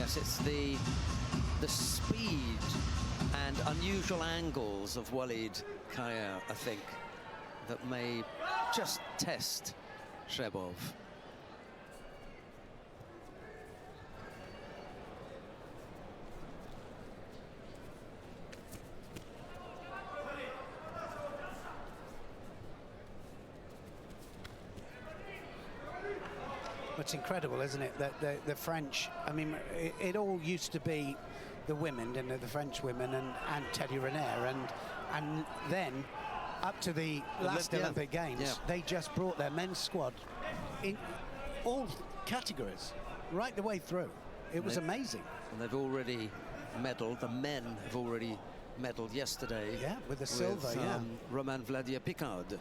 Yes, it's the speed and unusual angles of Walid Kaya, I think, that may just test Shebov. It's incredible, isn't it, that the French, I mean, it all used to be the women, didn't it, the French women and Teddy Riner, and then up to the last Olympic Games, they just brought their men's squad in all categories, right the way through. It was amazing. And they've already medalled, the men have already medalled yesterday. Yeah, with the silver, Roman Vladier Picard.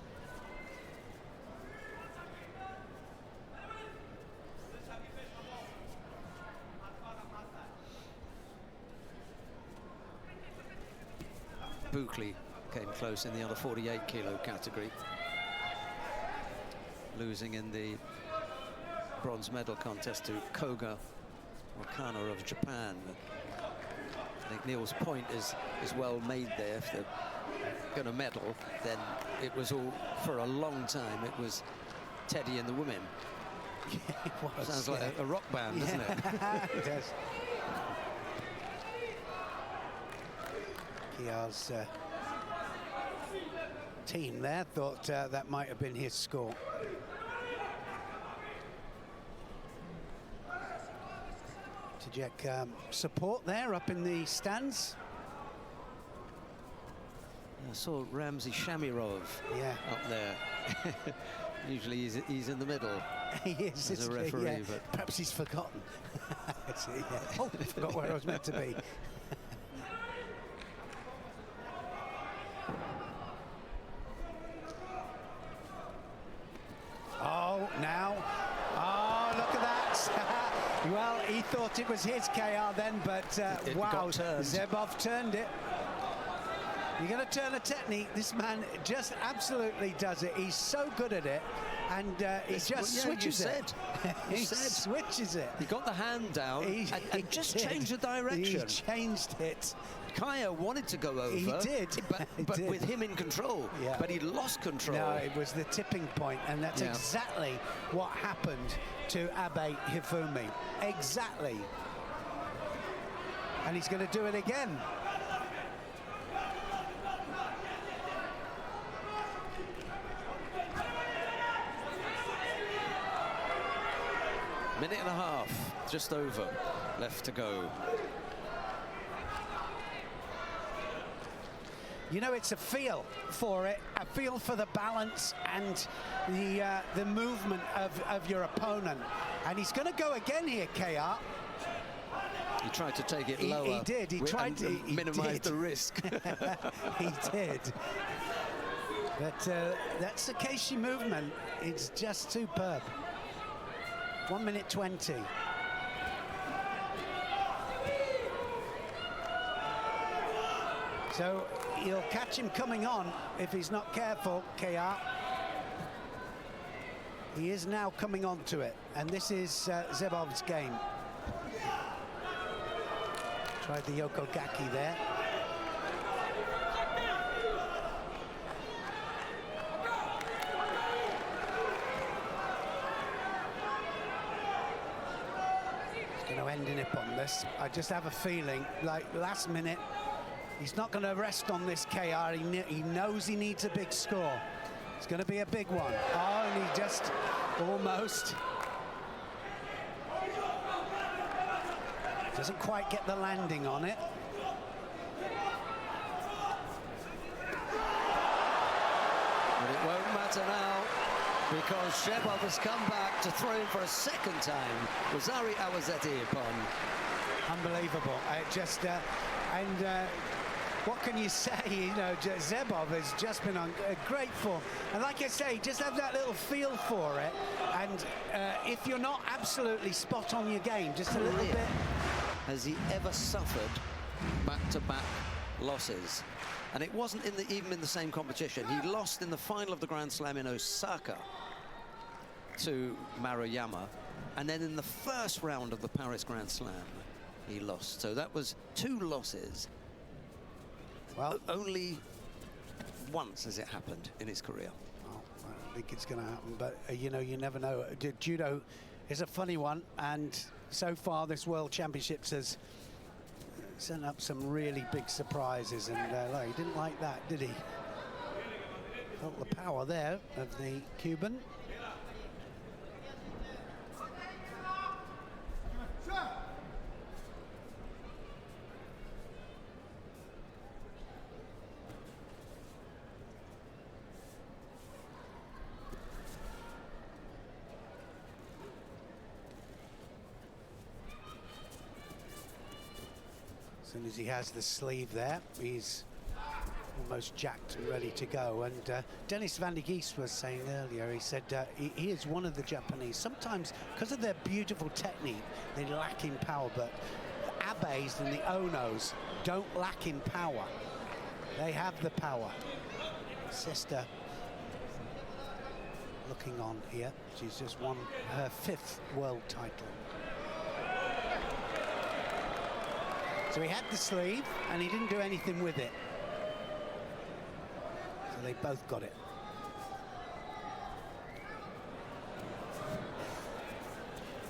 Buckley came close in the other 48-kilo category, losing in the bronze medal contest to Koga Wakano of Japan. I think Neil's point is well made there. If they're going to medal, then it was all, for a long time, it was Teddy and the women. Yeah, it was. Sounds like a rock band, doesn't it? It does. Kiar's team there thought that might have been his score. Tajik support there up in the stands. I saw Ramzi Shamirov up there. Usually he's in the middle. He is as a referee, but perhaps he's forgotten. Oh, I forgot where I was meant to be. Look at that. Well, he thought it was his KR then, but wow, Zebov turned it. You're going to turn a technique. This man just absolutely does it. He's so good at it, and he just switches it. He switches it. He got the hand down and just changed the direction. He changed it. Kaya wanted to go over. He did. But with him in control. Yeah. But he lost control. No, it was the tipping point, and that's exactly what happened to Abe Hifumi. Exactly. And he's going to do it again. Minute and a half, just over, left to go. You know, it's a feel for it, a feel for the balance and the movement of your opponent. And he's going to go again here, KR. He tried to take it lower. He did. He tried to minimize the risk. He did. But that Sakeshi movement, it's just superb. 1 minute 20. So you'll catch him coming on if he's not careful, KR. He is now coming on to it, and this is Zebov's game. Tried the Yokogaki there. Ending up on this. I just have a feeling like last minute he's not going to rest on this KR. He knows he needs a big score. It's going to be a big one. Oh, and he just almost doesn't quite get the landing on it. But it won't matter now, because Shebov has come back to throw him for a second time. Rosari Awazeti upon. Unbelievable. What can you say? You know, Zebov has just been on a great form. And like I say, just have that little feel for it. And if you're not absolutely spot on your game, just a little bit. Has he ever suffered back-to-back losses? And it wasn't even in the same competition. He lost in the final of the Grand Slam in Osaka to Maruyama, and then in the first round of the Paris Grand Slam he lost. So that was 2 losses. Well, only once has it happened in his career. Well, I don't think it's going to happen, but you know, you never know. Judo is a funny one, and so far this World Championships has sent up some really big surprises, and he didn't like that, did he? Felt the power there of the Cuban. As soon as he has the sleeve there, he's almost jacked and ready to go. And Dennis van der Geest was saying earlier, he said he is one of the Japanese. Sometimes, because of their beautiful technique, they lack in power, but the Abes and the Onos don't lack in power. They have the power. Sister looking on here. She's just won her 5th world title. So he had the sleeve, and he didn't do anything with it. So they both got it.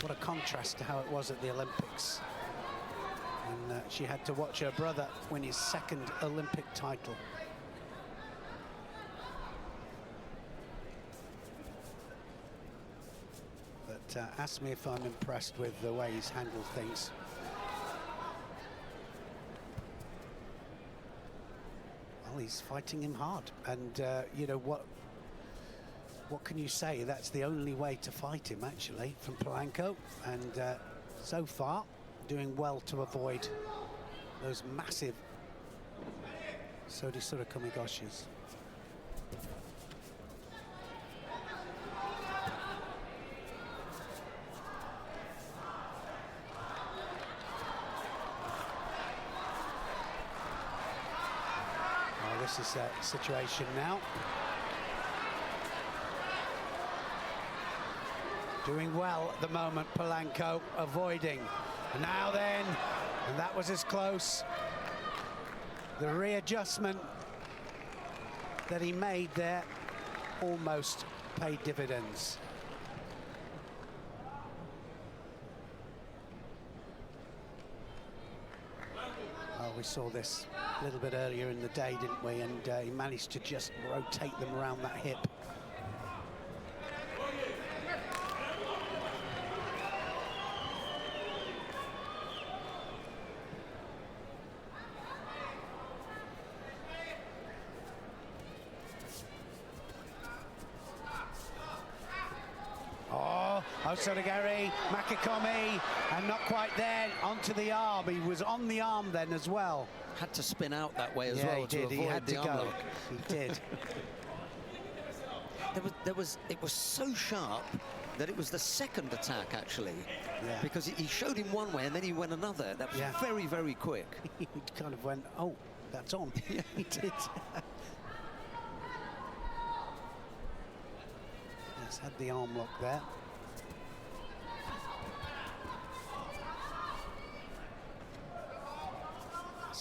What a contrast to how it was at the Olympics. And she had to watch her brother win his 2nd Olympic title. But ask me if I'm impressed with the way he's handled things. Well, he's fighting him hard, and you know what can you say? That's the only way to fight him, actually, from Polanco, and so far doing well to avoid those massive Sodisura Komigoshi's. This is a situation now. Doing well at the moment, Polanco, avoiding. And now then, and that was as close. The readjustment that he made there almost paid dividends. Well, we saw this a little bit earlier in the day, didn't we? And he managed to just rotate them around that hip. Osodagari, Makikomi, and not quite there, onto the arm. He was on the arm then as well. Had to spin out that way as yeah, well he to did. avoid He had the to arm go. lock. He did. It was so sharp that it was the 2nd attack, actually, Yeah. because he showed him one way and then he went another. That was very, very quick. He kind of went, oh, that's on. Yeah, he did. Yes, had the arm lock there.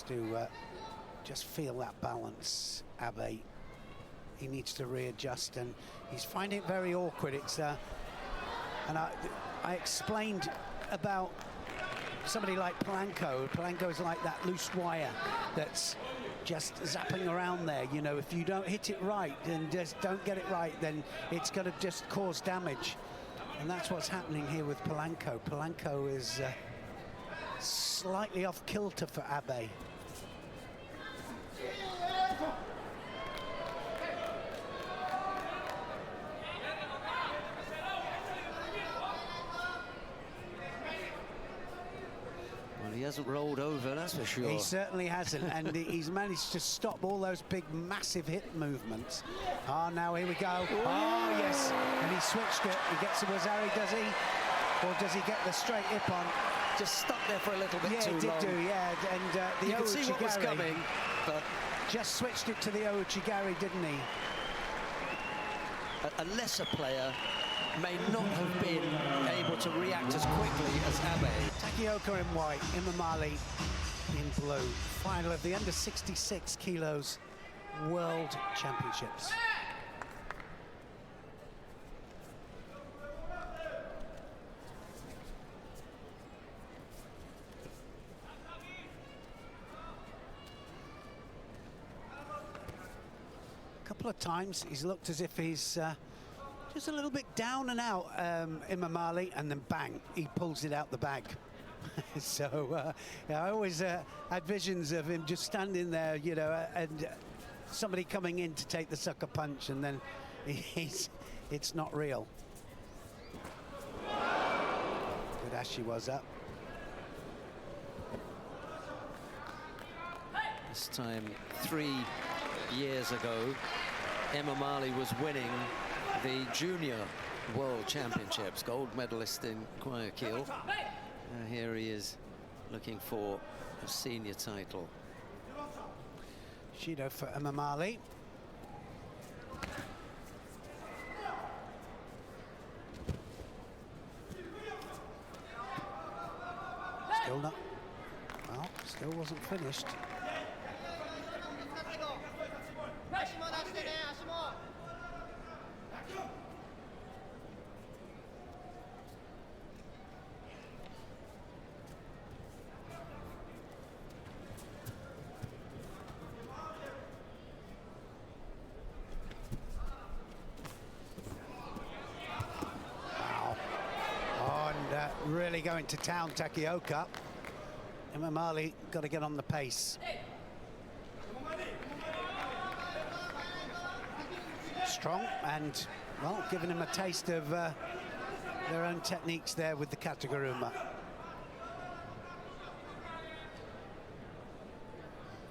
To just feel that balance, Abe. He needs to readjust, and he's finding it very awkward. It's and I explained about somebody like Polanco. Polanco is like that loose wire that's just zapping around there. You know, if you don't hit it right and just don't get it right, then it's going to just cause damage, and that's what's happening here with Polanco. Polanco is slightly off kilter for Abe. Well, he hasn't rolled over, that's for sure. He certainly hasn't, and he's managed to stop all those big, massive hip movements. Oh, now here we go. Ooh. Oh, yes, and he switched it. He gets the Wazari, does he? Or does he get the straight hip on? Just stuck there for a little bit too long. Yeah, he did do, yeah. And the you could see what was coming, but just switched it to the Ouchigari, didn't he? A lesser player may not have been able to react as quickly as Abe. Takioka in white, Imamali in blue. Final of the under 66 kilos World Championships. A couple of times he's looked as if he's just a little bit down and out, Imamali, and then bang, he pulls it out the bag. So yeah, I always had visions of him just standing there, you know, and somebody coming in to take the sucker punch, and then it's not real. Good as she was up. This time 3 years ago, Imamali was winning the Junior World Championships, gold medalist in Guayaquil. Here he is looking for a senior title. Judo for Imamali. Still not, well, still wasn't finished. Really going to town, Takioka. Imamali got to get on the pace. Strong and, well, giving him a taste of their own techniques there with the Kataguruma.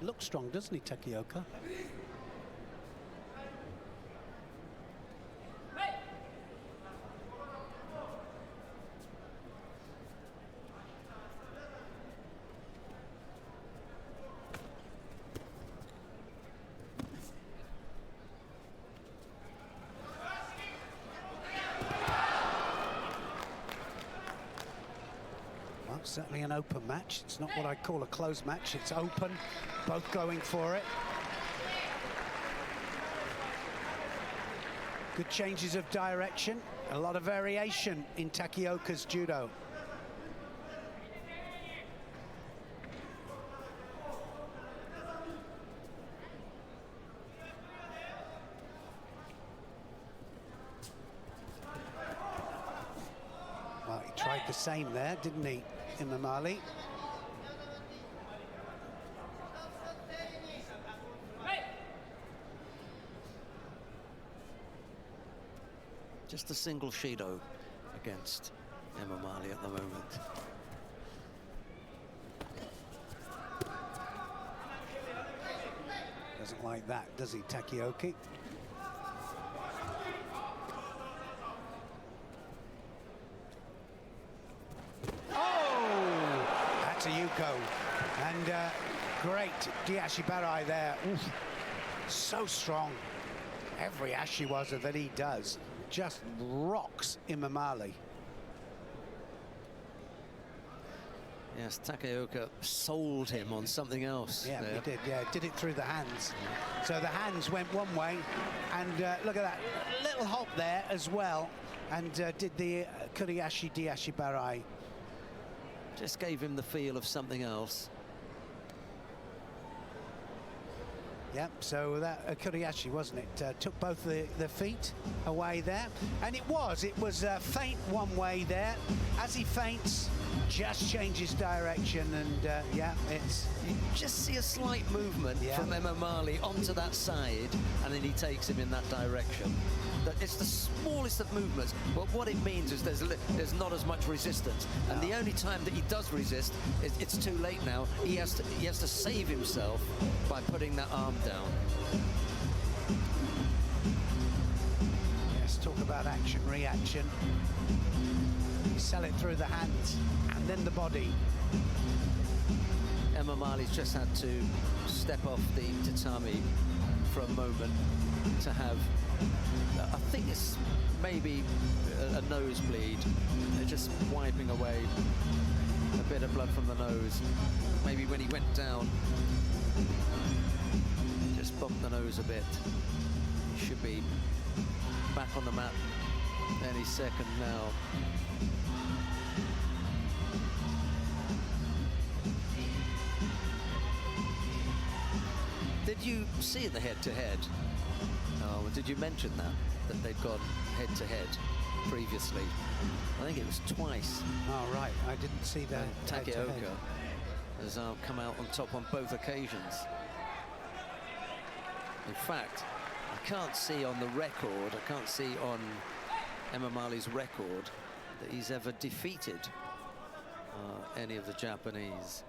Looks strong, doesn't he, Takioka? Certainly an open match. It's not what I call a closed match. It's open, both going for it. Good changes of direction, a lot of variation in Takioka's judo. Well, he tried the same there, didn't he? Imamali. Just a single Shido against Imamali at the moment. Doesn't like that, does he, Takioka? Yuko, and great Diashibarai there. Oof. So strong. Every Ashiwaza that he does just rocks Imamali. Yes, Takioka sold him on something else. Yeah, there. he did. Yeah, did it through the hands. So the hands went one way, and look at that little hop there as well, and did the Kuriashi Diashibarai. Just gave him the feel of something else. Yep, so that Kuriashi, wasn't it? Took both the feet away there. And it was feint one way there. As he feints, just changes direction, and yeah, it's... You just see a slight movement from Imamali onto that side, and then he takes him in that direction. It's the smallest of movements, but what it means is there's not as much resistance. And the only time that he does resist is it's too late now. He has to save himself by putting that arm down. Yes, talk about action, reaction. You sell it through the hands and then the body. Imamali's just had to step off the tatami for a moment to have I think it's maybe a nosebleed. They're just wiping away a bit of blood from the nose. Maybe when he went down, just bumped the nose a bit. He should be back on the mat any second now. Did you see the head-to-head? Oh, did you mention that they'd gone head-to-head previously? I think it was twice. Oh, right. I didn't see that. Takioka has come out on top on both occasions. In fact, I can't see on the record, I can't see on Emma Marley's record that he's ever defeated any of the Japanese.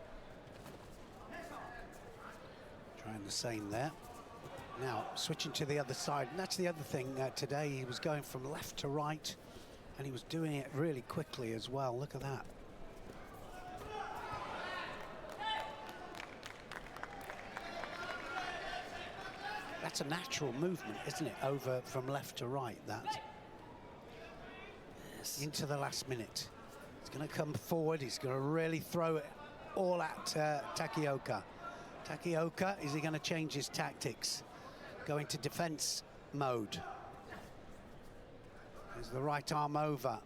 Trying the same there. Now switching to the other side, and that's the other thing today. He was going from left to right, and he was doing it really quickly as well. Look at that. That's a natural movement, isn't it? Over from left to right, that. Yes. Into the last minute. He's going to come forward. He's going to really throw it all at Takioka. Takioka, is he going to change his tactics? Go into defense mode. There's the right arm over.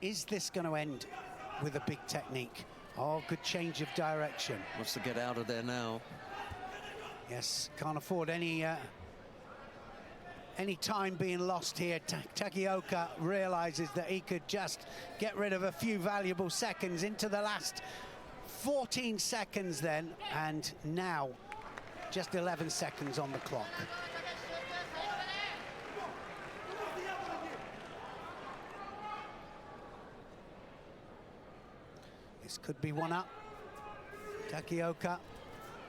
Is this going to end with a big technique? Oh, good change of direction. Wants to get out of there now. Yes, can't afford any time being lost here. Takioka realizes that he could just get rid of a few valuable seconds into the last 14 seconds then, and now just 11 seconds on the clock. This could be one up. Takioka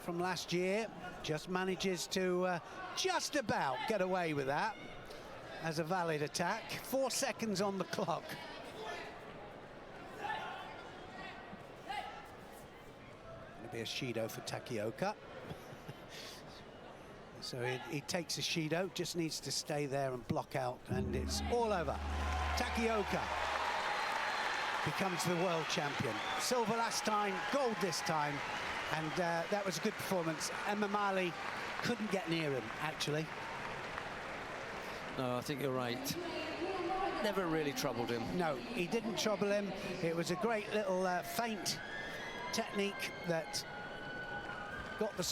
from last year just manages to just about get away with that as a valid attack. 4 seconds on the clock. Going to be a Shido for Takioka. So he takes a Shido, just needs to stay there and block out, and it's all over. Takioka becomes the world champion. Silver last time, gold this time, and that was a good performance. Emma Marley couldn't get near him, actually. No, I think you're right. Never really troubled him. No, he didn't trouble him. It was a great little feint technique that got the